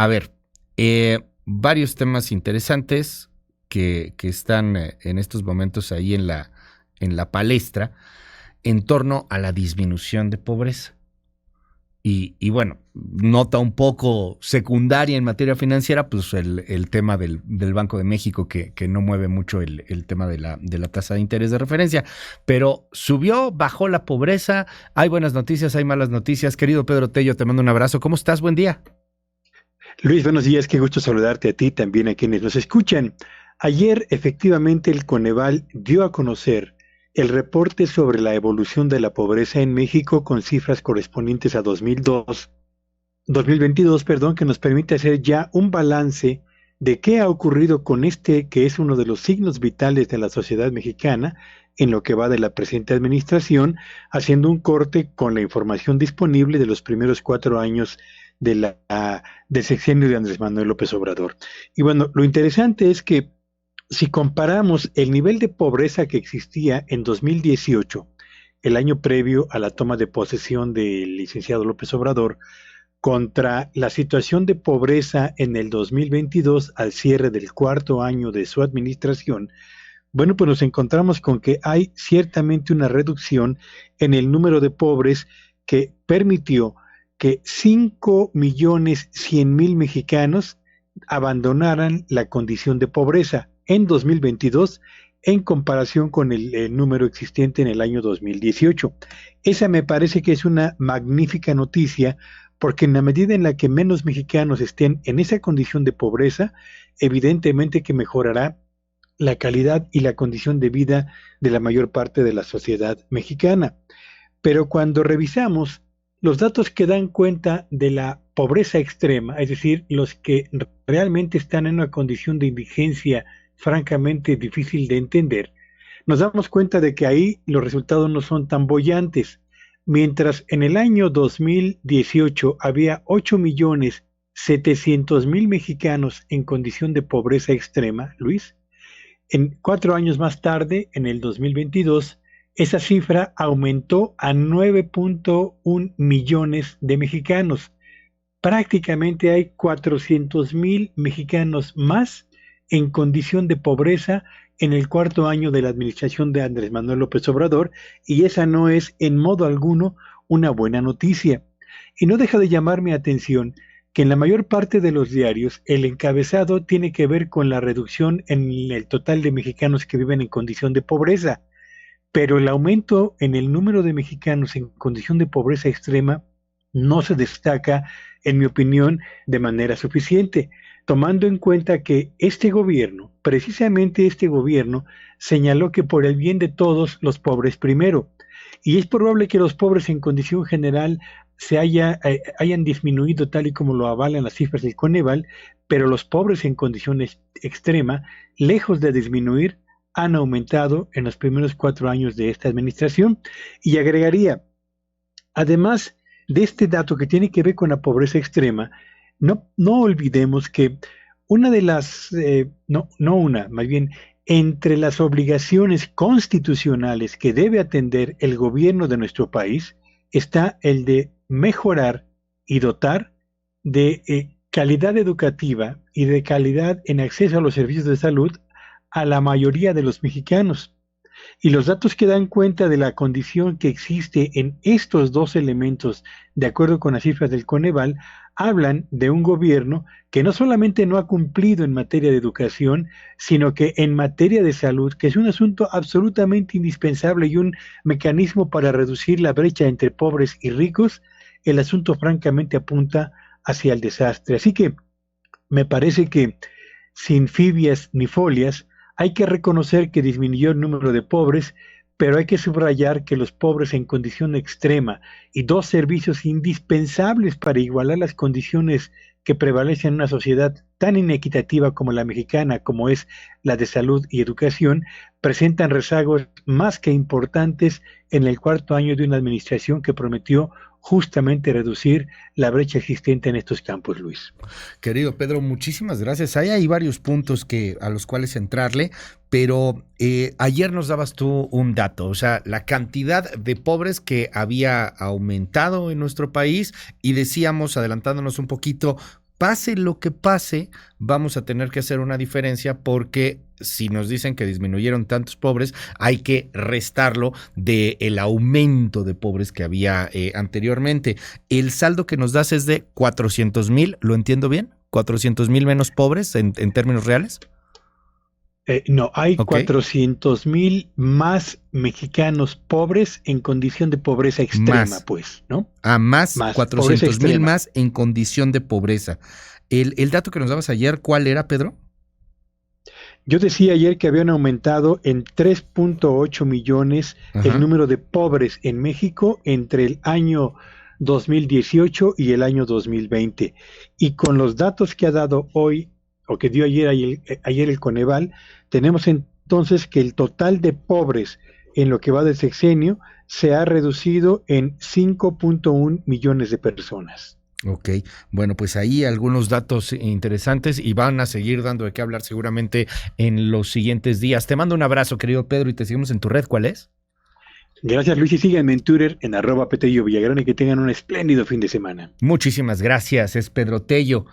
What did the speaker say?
A ver, varios temas interesantes que están en estos momentos ahí en la palestra en torno a la disminución de pobreza. Y bueno, nota un poco secundaria en materia financiera, pues el tema del Banco de México que no mueve mucho el tema de la tasa de interés de referencia. Pero subió, bajó la pobreza, hay buenas noticias, hay malas noticias. Querido Pedro Tello, te mando un abrazo. ¿Cómo estás? Buen día. Luis, buenos días, qué gusto saludarte a ti, también a quienes nos escuchan. Ayer, efectivamente, el Coneval dio a conocer el reporte sobre la evolución de la pobreza en México con cifras correspondientes a 2022, perdón, que nos permite hacer ya un balance de qué ha ocurrido con este, que es uno de los signos vitales de la sociedad mexicana, en lo que va de la presente administración, haciendo un corte con la información disponible de los primeros 4 años de del sexenio de Andrés Manuel López Obrador. Y bueno, lo interesante es que si comparamos el nivel de pobreza que existía en 2018, el año previo a la toma de posesión del licenciado López Obrador, contra la situación de pobreza en el 2022 al cierre del cuarto año de su administración, bueno, pues nos encontramos con que hay ciertamente una reducción en el número de pobres que permitió que 5.100.000 mexicanos abandonaran la condición de pobreza en 2022 en comparación con el número existente en el año 2018. Esa me parece que es una magnífica noticia porque en la medida en la que menos mexicanos estén en esa condición de pobreza, evidentemente que mejorará la calidad y la condición de vida de la mayor parte de la sociedad mexicana. Pero cuando revisamos los datos que dan cuenta de la pobreza extrema, es decir, los que realmente están en una condición de indigencia francamente difícil de entender, nos damos cuenta de que ahí los resultados no son tan bollantes. Mientras en el año 2018 había 8.700.000 mexicanos en condición de pobreza extrema, Luis, en 4 años más tarde, en el 2022, esa cifra aumentó a 9.1 millones de mexicanos. Prácticamente hay 400.000 mexicanos más en condición de pobreza en el cuarto año de la administración de Andrés Manuel López Obrador, y esa no es en modo alguno una buena noticia. Y no deja de llamar mi atención que en la mayor parte de los diarios el encabezado tiene que ver con la reducción en el total de mexicanos que viven en condición de pobreza, pero el aumento en el número de mexicanos en condición de pobreza extrema no se destaca, en mi opinión, de manera suficiente, tomando en cuenta que este gobierno, precisamente este gobierno, señaló que por el bien de todos, los pobres primero. Y es probable que los pobres en condición general hayan disminuido tal y como lo avalan las cifras del Coneval, pero los pobres en condiciones extrema, lejos de disminuir, han aumentado en los primeros 4 años de esta administración. Y agregaría, además de este dato que tiene que ver con la pobreza extrema, no olvidemos que una de las, no una, más bien, entre las obligaciones constitucionales que debe atender el gobierno de nuestro país está el de mejorar y dotar de calidad educativa y de calidad en acceso a los servicios de salud a la mayoría de los mexicanos. Y los datos que dan cuenta de la condición que existe en estos dos elementos, de acuerdo con las cifras del Coneval, hablan de un gobierno que no solamente no ha cumplido en materia de educación, sino que en materia de salud, que es un asunto absolutamente indispensable y un mecanismo para reducir la brecha entre pobres y ricos, el asunto francamente apunta hacia el desastre. Así que me parece que sin fibias ni folias, hay que reconocer que disminuyó el número de pobres, pero hay que subrayar que los pobres en condición extrema y dos servicios indispensables para igualar las condiciones que prevalecen en una sociedad tan inequitativa como la mexicana, como es la de salud y educación, presentan rezagos más que importantes en el cuarto año de una administración que prometió justamente reducir la brecha existente en estos campos, Luis. Querido Pedro, muchísimas gracias. Hay varios puntos a los cuales entrarle, pero ayer nos dabas tú un dato, o sea, la cantidad de pobres que había aumentado en nuestro país y decíamos, adelantándonos un poquito, pase lo que pase, vamos a tener que hacer una diferencia porque si nos dicen que disminuyeron tantos pobres, hay que restarlo del aumento de pobres que había anteriormente. El saldo que nos das es de 400,000, ¿lo entiendo bien? 400,000 menos pobres en términos reales. No, hay Okay. 400,000 más mexicanos pobres en condición de pobreza extrema, Más. pues, ¿no? Más Más, pobreza 400,000 extrema. más en condición de pobreza. El dato que nos dabas ayer, ¿cuál era, Pedro? Yo decía ayer que habían aumentado en 3.8 millones el Ajá. número de pobres en México entre el año 2018 y el año 2020. Y con los datos que ha dado hoy, o que dio ayer el Coneval, tenemos entonces que el total de pobres en lo que va del sexenio se ha reducido en 5.1 millones de personas. Ok, bueno, pues ahí algunos datos interesantes y van a seguir dando de qué hablar seguramente en los siguientes días. Te mando un abrazo, querido Pedro, y te seguimos en tu red. ¿Cuál es? Gracias, Luis, y síganme en Twitter en @Petello Villagrán y que tengan un espléndido fin de semana. Muchísimas gracias, es Pedro Tello.